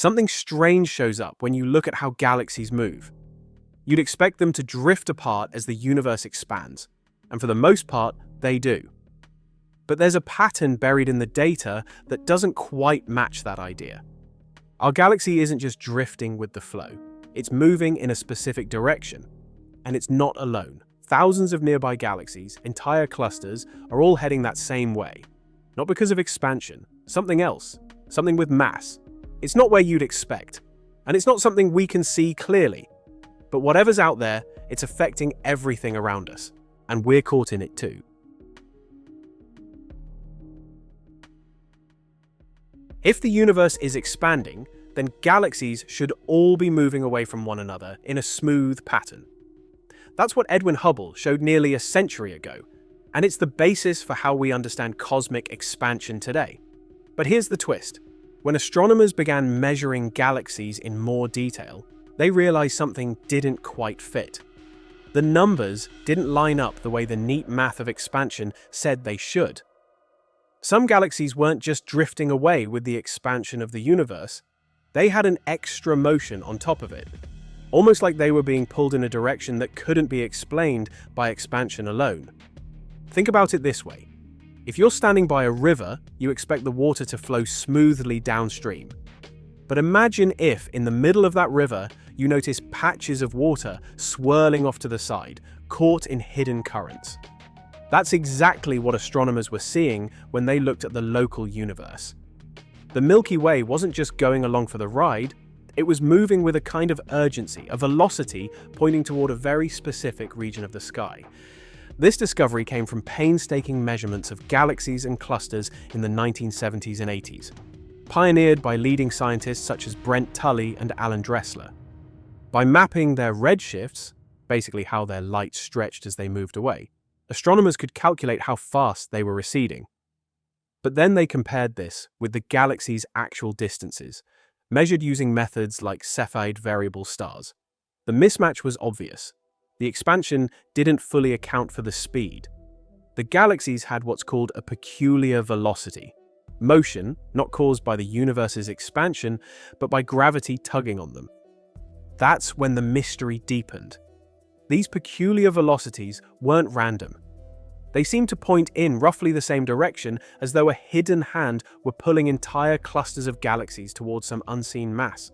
Something strange shows up when you look at how galaxies move. You'd expect them to drift apart as the universe expands, and for the most part, they do. But there's a pattern buried in the data that doesn't quite match that idea. Our galaxy isn't just drifting with the flow, it's moving in a specific direction. And it's not alone. Thousands of nearby galaxies, entire clusters, are all heading that same way. Not because of expansion, something else, something with mass. It's not where you'd expect, and it's not something we can see clearly. But whatever's out there, it's affecting everything around us, and we're caught in it too. If the universe is expanding, then galaxies should all be moving away from one another in a smooth pattern. That's what Edwin Hubble showed nearly a century ago, and it's the basis for how we understand cosmic expansion today. But here's the twist. When astronomers began measuring galaxies in more detail, they realized something didn't quite fit. The numbers didn't line up the way the neat math of expansion said they should. Some galaxies weren't just drifting away with the expansion of the universe, they had an extra motion on top of it. Almost like they were being pulled in a direction that couldn't be explained by expansion alone. Think about it this way. If you're standing by a river, you expect the water to flow smoothly downstream. But imagine if, in the middle of that river, you notice patches of water swirling off to the side, caught in hidden currents. That's exactly what astronomers were seeing when they looked at the local universe. The Milky Way wasn't just going along for the ride, it was moving with a kind of urgency, a velocity pointing toward a very specific region of the sky. This discovery came from painstaking measurements of galaxies and clusters in the 1970s and 80s, pioneered by leading scientists such as Brent Tully and Alan Dressler. By mapping their redshifts, basically how their light stretched as they moved away, astronomers could calculate how fast they were receding. But then they compared this with the galaxy's actual distances, measured using methods like Cepheid variable stars. The mismatch was obvious. The expansion didn't fully account for the speed. The galaxies had what's called a peculiar velocity, motion not caused by the universe's expansion, but by gravity tugging on them. That's when the mystery deepened. These peculiar velocities weren't random. They seemed to point in roughly the same direction, as though a hidden hand were pulling entire clusters of galaxies towards some unseen mass.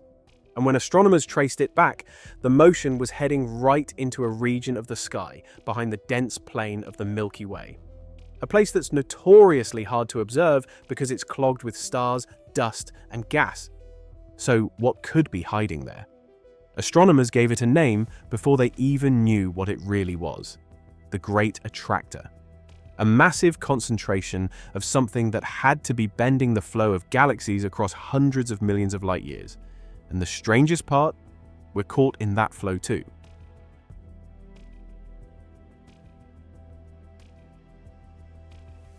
And when astronomers traced it back, the motion was heading right into a region of the sky behind the dense plain of the Milky Way. A place that's notoriously hard to observe because it's clogged with stars, dust, and gas. So what could be hiding there? Astronomers gave it a name before they even knew what it really was: the Great Attractor. A massive concentration of something that had to be bending the flow of galaxies across hundreds of millions of light years. And the strangest part, we're caught in that flow too.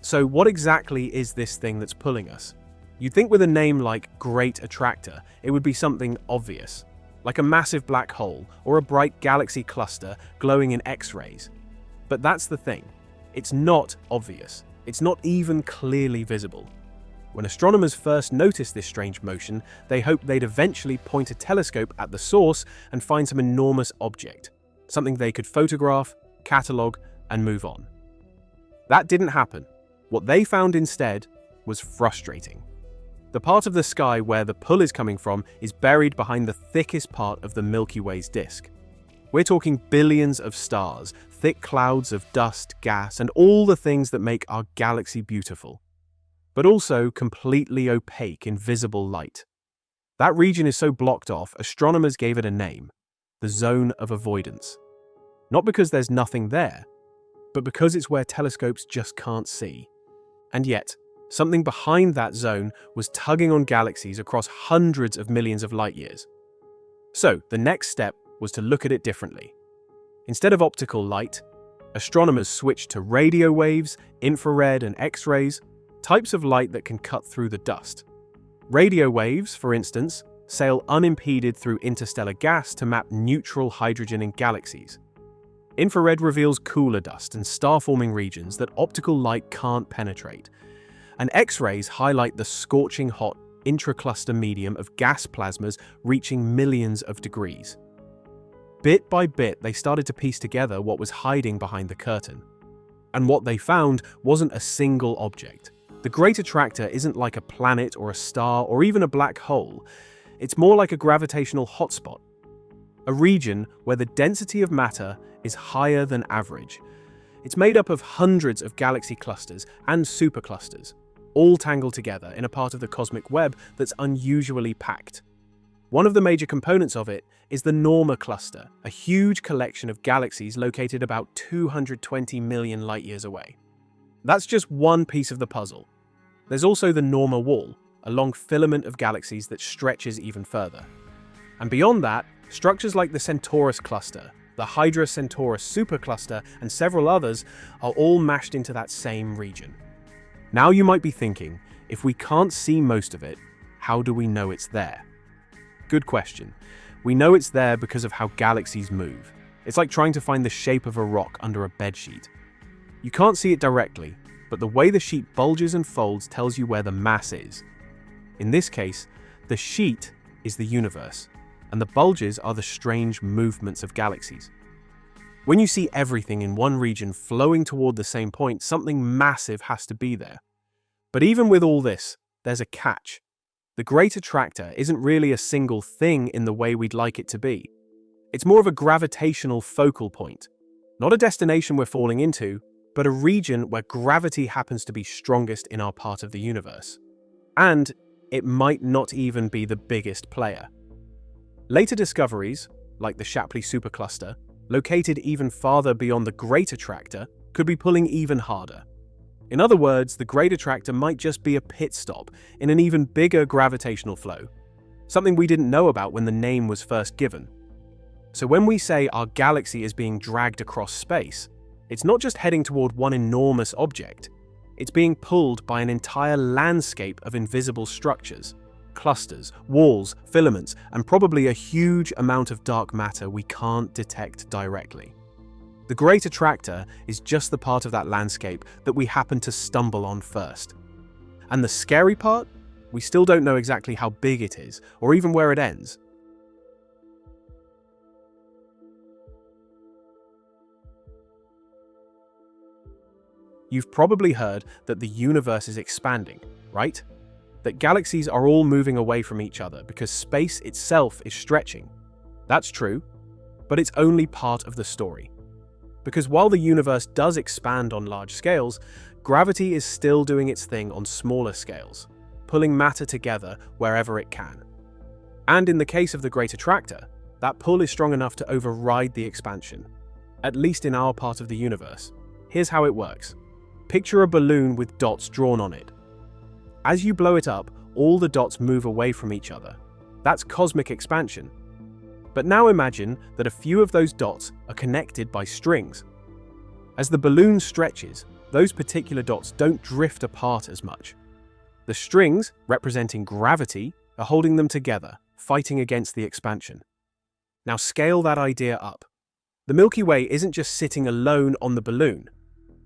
So what exactly is this thing that's pulling us? You'd think with a name like Great Attractor, it would be something obvious, like a massive black hole or a bright galaxy cluster glowing in X-rays. But that's the thing. It's not obvious. It's not even clearly visible. When astronomers first noticed this strange motion, they hoped they'd eventually point a telescope at the source and find some enormous object, something they could photograph, catalogue, and move on. That didn't happen. What they found instead was frustrating. The part of the sky where the pull is coming from is buried behind the thickest part of the Milky Way's disk. We're talking billions of stars, thick clouds of dust, gas, and all the things that make our galaxy beautiful, but also completely opaque, invisible light. That region is so blocked off, astronomers gave it a name: the zone of avoidance. Not because there's nothing there, but because it's where telescopes just can't see. And yet, something behind that zone was tugging on galaxies across hundreds of millions of light years. So, the next step was to look at it differently. Instead of optical light, astronomers switched to radio waves, infrared, and X-rays, types of light that can cut through the dust. Radio waves, for instance, sail unimpeded through interstellar gas to map neutral hydrogen in galaxies. Infrared reveals cooler dust and star-forming regions that optical light can't penetrate. And X-rays highlight the scorching hot, intracluster medium of gas plasmas reaching millions of degrees. Bit by bit, they started to piece together what was hiding behind the curtain. And what they found wasn't a single object. The Great Attractor isn't like a planet or a star or even a black hole. It's more like a gravitational hotspot, a region where the density of matter is higher than average. It's made up of hundreds of galaxy clusters and superclusters, all tangled together in a part of the cosmic web that's unusually packed. One of the major components of it is the Norma Cluster, a huge collection of galaxies located about 220 million light-years away. That's just one piece of the puzzle. There's also the Norma Wall, a long filament of galaxies that stretches even further. And beyond that, structures like the Centaurus Cluster, the Hydra Centaurus supercluster, and several others are all mashed into that same region. Now you might be thinking, if we can't see most of it, how do we know it's there? Good question. We know it's there because of how galaxies move. It's like trying to find the shape of a rock under a bedsheet. You can't see it directly, but the way the sheet bulges and folds tells you where the mass is. In this case, the sheet is the universe, and the bulges are the strange movements of galaxies. When you see everything in one region flowing toward the same point, something massive has to be there. But even with all this, there's a catch. The Great Attractor isn't really a single thing in the way we'd like it to be. It's more of a gravitational focal point. Not a destination we're falling into, but a region where gravity happens to be strongest in our part of the universe. And it might not even be the biggest player. Later discoveries, like the Shapley supercluster, located even farther beyond the Great Attractor, could be pulling even harder. In other words, the Great Attractor might just be a pit stop in an even bigger gravitational flow, something we didn't know about when the name was first given. So when we say our galaxy is being dragged across space, it's not just heading toward one enormous object. It's being pulled by an entire landscape of invisible structures, clusters, walls, filaments, and probably a huge amount of dark matter we can't detect directly. The Great Attractor is just the part of that landscape that we happen to stumble on first. And the scary part? We still don't know exactly how big it is, or even where it ends. You've probably heard that the universe is expanding, right? That galaxies are all moving away from each other because space itself is stretching. That's true, but it's only part of the story. Because while the universe does expand on large scales, gravity is still doing its thing on smaller scales, pulling matter together wherever it can. And in the case of the Great Attractor, that pull is strong enough to override the expansion, at least in our part of the universe. Here's how it works. Picture a balloon with dots drawn on it. As you blow it up, all the dots move away from each other. That's cosmic expansion. But now imagine that a few of those dots are connected by strings. As the balloon stretches, those particular dots don't drift apart as much. The strings, representing gravity, are holding them together, fighting against the expansion. Now scale that idea up. The Milky Way isn't just sitting alone on the balloon.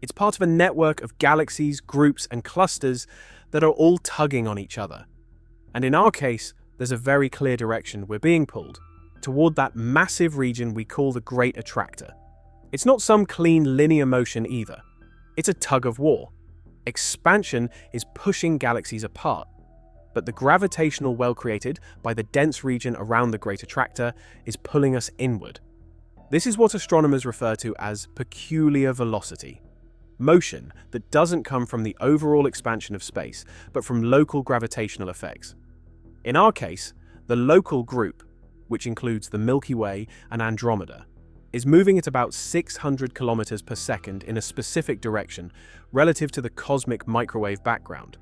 It's part of a network of galaxies, groups, and clusters that are all tugging on each other. And in our case, there's a very clear direction we're being pulled, toward that massive region we call the Great Attractor. It's not some clean linear motion either. It's a tug of war. Expansion is pushing galaxies apart, but the gravitational well created by the dense region around the Great Attractor is pulling us inward. This is what astronomers refer to as peculiar velocity. Motion that doesn't come from the overall expansion of space, but from local gravitational effects. In our case, the local group, which includes the Milky Way and Andromeda, is moving at about 600 kilometers per second in a specific direction relative to the cosmic microwave background.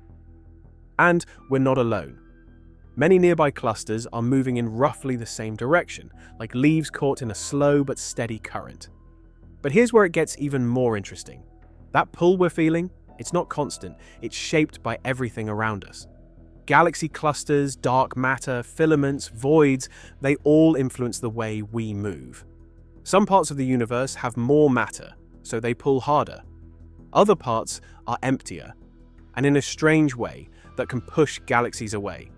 And we're not alone. Many nearby clusters are moving in roughly the same direction, like leaves caught in a slow but steady current. But here's where it gets even more interesting. That pull we're feeling, it's not constant, it's shaped by everything around us. Galaxy clusters, dark matter, filaments, voids, they all influence the way we move. Some parts of the universe have more matter, so they pull harder. Other parts are emptier, and in a strange way that can push galaxies away.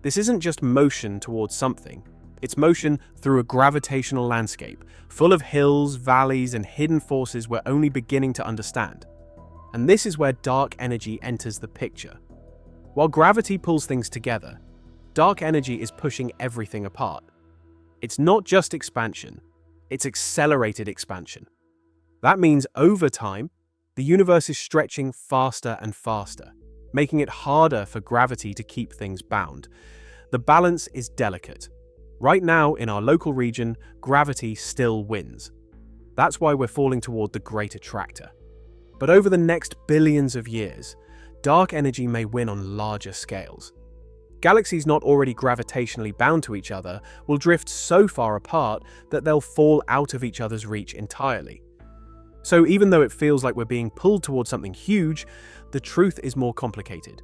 This isn't just motion towards something. It's motion through a gravitational landscape, full of hills, valleys, and hidden forces we're only beginning to understand. And this is where dark energy enters the picture. While gravity pulls things together, dark energy is pushing everything apart. It's not just expansion, it's accelerated expansion. That means over time, the universe is stretching faster and faster, making it harder for gravity to keep things bound. The balance is delicate. Right now, in our local region, gravity still wins. That's why we're falling toward the Great Attractor. But over the next billions of years, dark energy may win on larger scales. Galaxies not already gravitationally bound to each other will drift so far apart that they'll fall out of each other's reach entirely. So even though it feels like we're being pulled towards something huge, the truth is more complicated.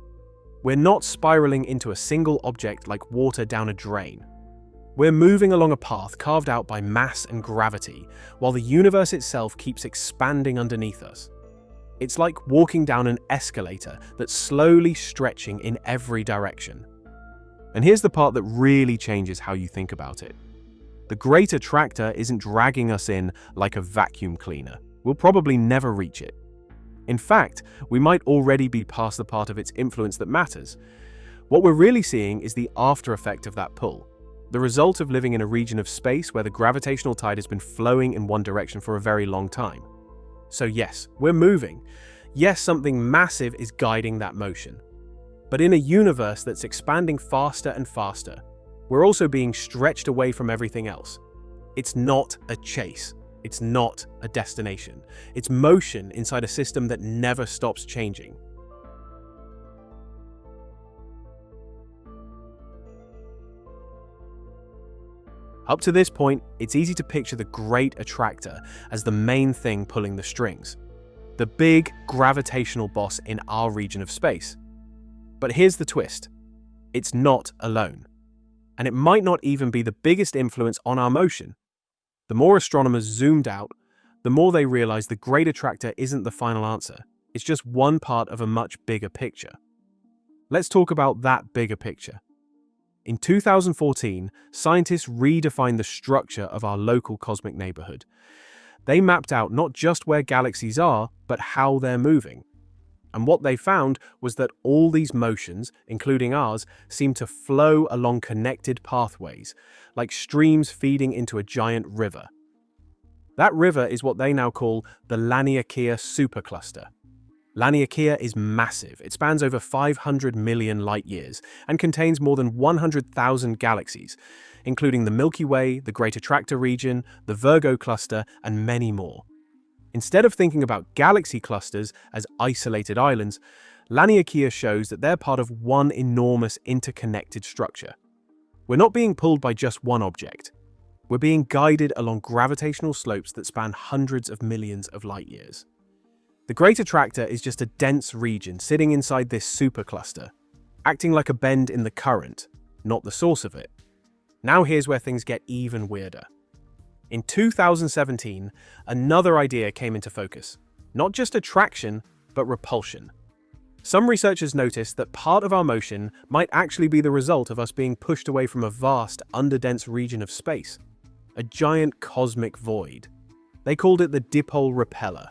We're not spiraling into a single object like water down a drain. We're moving along a path carved out by mass and gravity, while the universe itself keeps expanding underneath us. It's like walking down an escalator that's slowly stretching in every direction. And here's the part that really changes how you think about it. The Great Attractor isn't dragging us in like a vacuum cleaner. We'll probably never reach it. In fact, we might already be past the part of its influence that matters. What we're really seeing is the after effect of that pull, the result of living in a region of space where the gravitational tide has been flowing in one direction for a very long time. So yes, we're moving. Yes, something massive is guiding that motion. But in a universe that's expanding faster and faster, we're also being stretched away from everything else. It's not a chase. It's not a destination. It's motion inside a system that never stops changing. Up to this point, it's easy to picture the Great Attractor as the main thing pulling the strings, the big gravitational boss in our region of space. But here's the twist. It's not alone. And it might not even be the biggest influence on our motion. The more astronomers zoomed out, the more they realized the Great Attractor isn't the final answer. It's just one part of a much bigger picture. Let's talk about that bigger picture. In 2014, scientists redefined the structure of our local cosmic neighborhood. They mapped out not just where galaxies are, but how they're moving. And what they found was that all these motions, including ours, seem to flow along connected pathways, like streams feeding into a giant river. That river is what they now call the Laniakea supercluster. Laniakea is massive. It spans over 500 million light-years and contains more than 100,000 galaxies, including the Milky Way, the Great Attractor region, the Virgo Cluster, and many more. Instead of thinking about galaxy clusters as isolated islands, Laniakea shows that they're part of one enormous interconnected structure. We're not being pulled by just one object. We're being guided along gravitational slopes that span hundreds of millions of light-years. The Great Attractor is just a dense region sitting inside this supercluster, acting like a bend in the current, not the source of it. Now here's where things get even weirder. In 2017, another idea came into focus. Not just attraction, but repulsion. Some researchers noticed that part of our motion might actually be the result of us being pushed away from a vast, underdense region of space. A giant cosmic void. They called it the dipole repeller.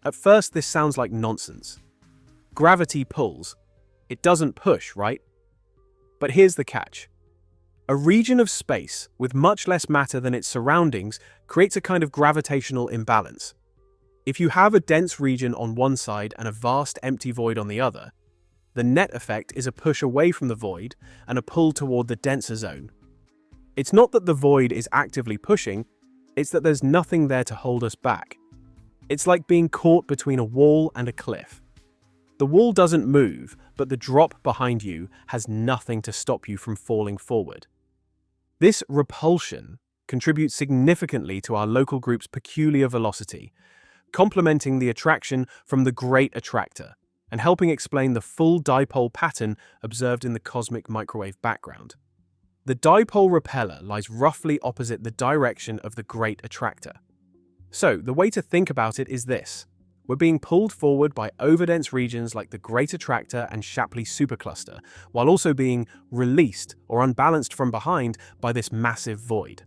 At first, this sounds like nonsense. Gravity pulls. It doesn't push, right? But here's the catch. A region of space with much less matter than its surroundings creates a kind of gravitational imbalance. If you have a dense region on one side and a vast empty void on the other, the net effect is a push away from the void and a pull toward the denser zone. It's not that the void is actively pushing, it's that there's nothing there to hold us back. It's like being caught between a wall and a cliff. The wall doesn't move, but the drop behind you has nothing to stop you from falling forward. This repulsion contributes significantly to our local group's peculiar velocity, complementing the attraction from the Great Attractor and helping explain the full dipole pattern observed in the cosmic microwave background. The dipole repeller lies roughly opposite the direction of the Great Attractor. So, the way to think about it is this. We're being pulled forward by overdense regions like the Great Attractor and Shapley supercluster, while also being released or unbalanced from behind by this massive void.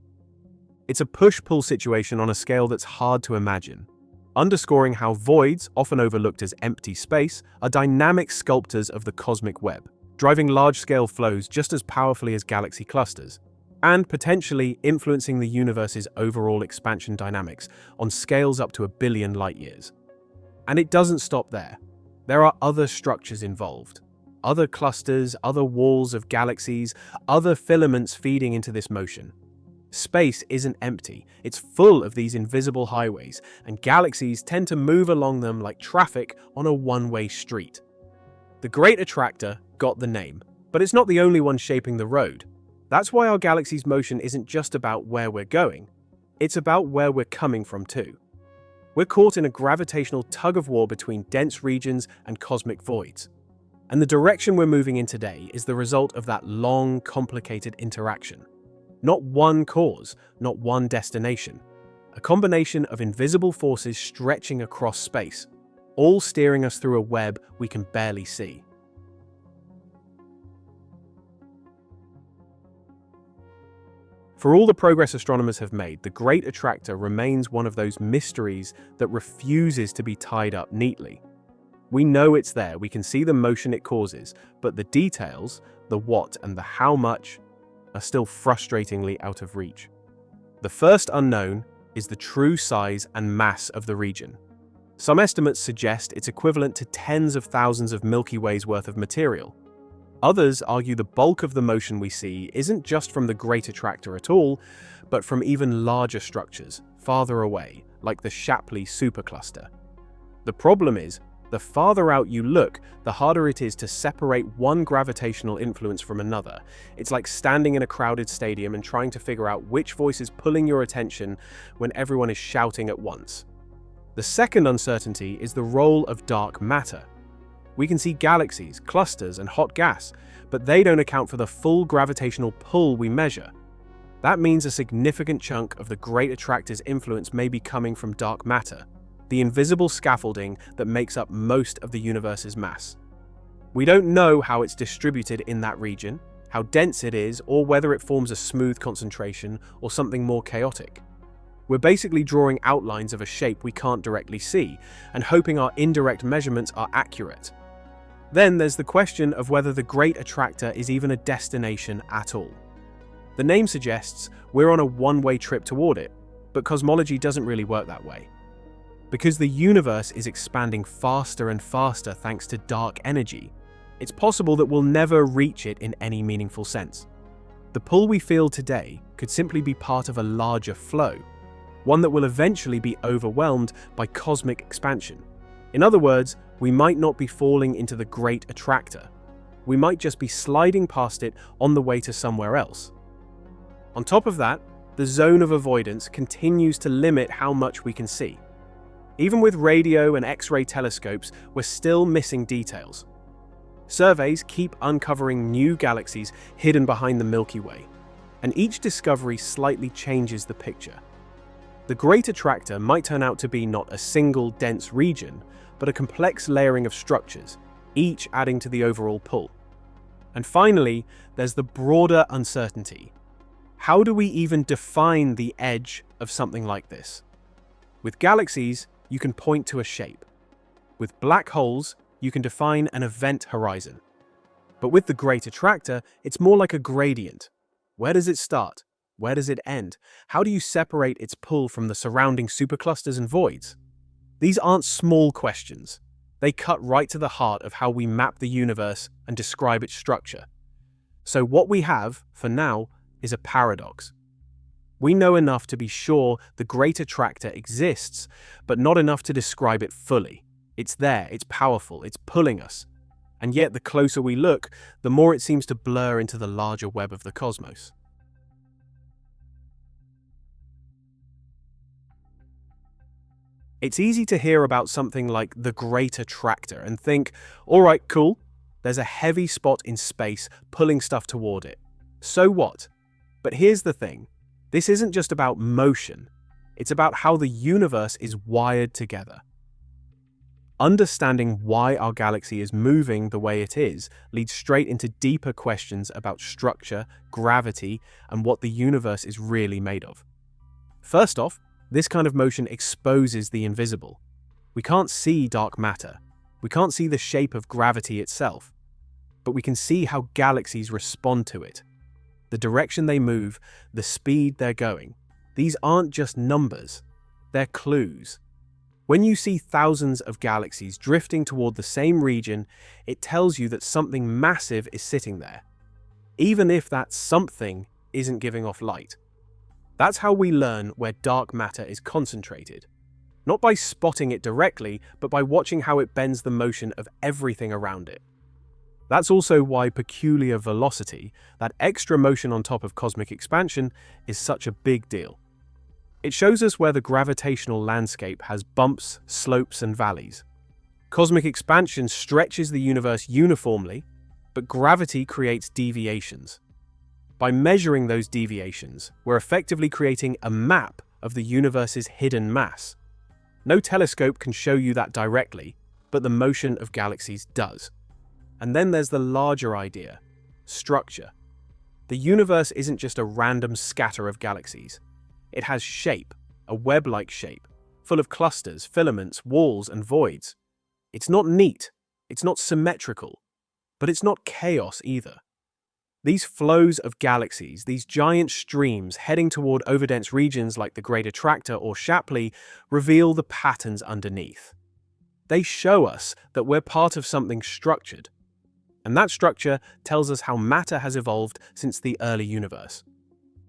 It's a push-pull situation on a scale that's hard to imagine, underscoring how voids, often overlooked as empty space, are dynamic sculptors of the cosmic web, driving large-scale flows just as powerfully as galaxy clusters, and potentially influencing the universe's overall expansion dynamics on scales up to 1 billion light-years. And it doesn't stop there. There are other structures involved. Other clusters, other walls of galaxies, other filaments feeding into this motion. Space isn't empty, it's full of these invisible highways, and galaxies tend to move along them like traffic on a one-way street. The Great Attractor got the name, but it's not the only one shaping the road. That's why our galaxy's motion isn't just about where we're going, it's about where we're coming from too. We're caught in a gravitational tug-of-war between dense regions and cosmic voids. And the direction we're moving in today is the result of that long, complicated interaction. Not one cause, not one destination. A combination of invisible forces stretching across space, all steering us through a web we can barely see. For all the progress astronomers have made, the Great Attractor remains one of those mysteries that refuses to be tied up neatly. We know it's there, we can see the motion it causes, but the details, the what and the how much, are still frustratingly out of reach. The first unknown is the true size and mass of the region. Some estimates suggest it's equivalent to tens of thousands of Milky Way's worth of material. Others argue the bulk of the motion we see isn't just from the Great Attractor at all, but from even larger structures, farther away, like the Shapley supercluster. The problem is, the farther out you look, the harder it is to separate one gravitational influence from another. It's like standing in a crowded stadium and trying to figure out which voice is pulling your attention when everyone is shouting at once. The second uncertainty is the role of dark matter. We can see galaxies, clusters, and hot gas, but they don't account for the full gravitational pull we measure. That means a significant chunk of the Great Attractor's influence may be coming from dark matter, the invisible scaffolding that makes up most of the universe's mass. We don't know how it's distributed in that region, how dense it is, or whether it forms a smooth concentration or something more chaotic. We're basically drawing outlines of a shape we can't directly see, and hoping our indirect measurements are accurate. Then there's the question of whether the Great Attractor is even a destination at all. The name suggests we're on a one-way trip toward it, but cosmology doesn't really work that way. Because the universe is expanding faster and faster thanks to dark energy, it's possible that we'll never reach it in any meaningful sense. The pull we feel today could simply be part of a larger flow, one that will eventually be overwhelmed by cosmic expansion. In other words, we might not be falling into the Great Attractor. We might just be sliding past it on the way to somewhere else. On top of that, the zone of avoidance continues to limit how much we can see. Even with radio and X-ray telescopes, we're still missing details. Surveys keep uncovering new galaxies hidden behind the Milky Way, and each discovery slightly changes the picture. The Great Attractor might turn out to be not a single dense region, but a complex layering of structures, each adding to the overall pull. And finally, there's the broader uncertainty. How do we even define the edge of something like this? With galaxies, you can point to a shape. With black holes, you can define an event horizon. But with the Great Attractor, it's more like a gradient. Where does it start? Where does it end? How do you separate its pull from the surrounding superclusters and voids? These aren't small questions. They cut right to the heart of how we map the universe and describe its structure. So what we have, for now, is a paradox. We know enough to be sure the Great Attractor exists, but not enough to describe it fully. It's there, it's powerful, it's pulling us. And yet the closer we look, the more it seems to blur into the larger web of the cosmos. It's easy to hear about something like the Great Attractor and think, all right, cool, there's a heavy spot in space pulling stuff toward it. So what? But here's the thing. This isn't just about motion. It's about how the universe is wired together. Understanding why our galaxy is moving the way it is leads straight into deeper questions about structure, gravity, and what the universe is really made of. First off, this kind of motion exposes the invisible. We can't see dark matter. We can't see the shape of gravity itself. But we can see how galaxies respond to it. The direction they move, the speed they're going. These aren't just numbers. They're clues. When you see thousands of galaxies drifting toward the same region, it tells you that something massive is sitting there, even if that something isn't giving off light. That's how we learn where dark matter is concentrated. Not by spotting it directly, but by watching how it bends the motion of everything around it. That's also why peculiar velocity, that extra motion on top of cosmic expansion, is such a big deal. It shows us where the gravitational landscape has bumps, slopes, and valleys. Cosmic expansion stretches the universe uniformly, but gravity creates deviations. By measuring those deviations, we're effectively creating a map of the universe's hidden mass. No telescope can show you that directly, but the motion of galaxies does. And then there's the larger idea: structure. The universe isn't just a random scatter of galaxies. It has shape, a web-like shape, full of clusters, filaments, walls, and voids. It's not neat, it's not symmetrical, but it's not chaos either. These flows of galaxies, these giant streams heading toward overdense regions like the Great Attractor or Shapley, reveal the patterns underneath. They show us that we're part of something structured, and that structure tells us how matter has evolved since the early universe.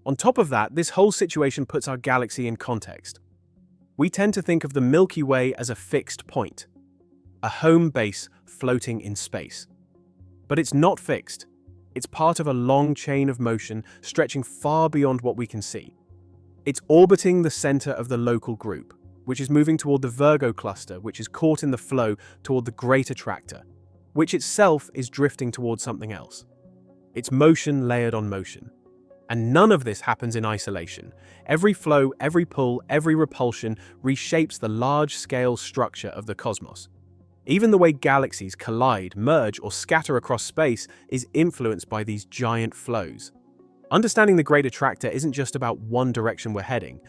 On top of that, this whole situation puts our galaxy in context. We tend to think of the Milky Way as a fixed point, a home base floating in space. But it's not fixed. It's part of a long chain of motion stretching far beyond what we can see. It's orbiting the center of the local group, which is moving toward the Virgo Cluster, which is caught in the flow toward the Great Attractor, which itself is drifting toward something else. It's motion layered on motion. And none of this happens in isolation. Every flow, every pull, every repulsion reshapes the large-scale structure of the cosmos. Even the way galaxies collide, merge, or scatter across space is influenced by these giant flows. Understanding the Great Attractor isn't just about one direction we're heading.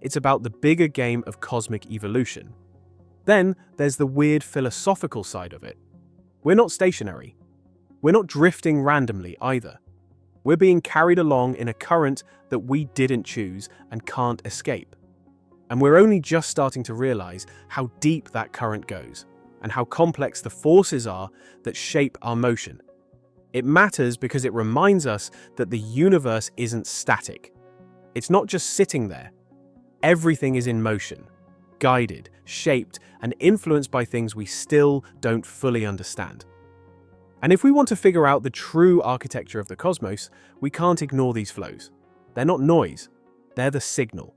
It's about the bigger game of cosmic evolution. Then there's the weird philosophical side of it. We're not stationary. We're not drifting randomly either. We're being carried along in a current that we didn't choose and can't escape. And we're only just starting to realize how deep that current goes and how complex the forces are that shape our motion. It matters because it reminds us that the universe isn't static. It's not just sitting there. Everything is in motion, guided, shaped, and influenced by things we still don't fully understand. And if we want to figure out the true architecture of the cosmos, we can't ignore these flows. They're not noise, they're the signal.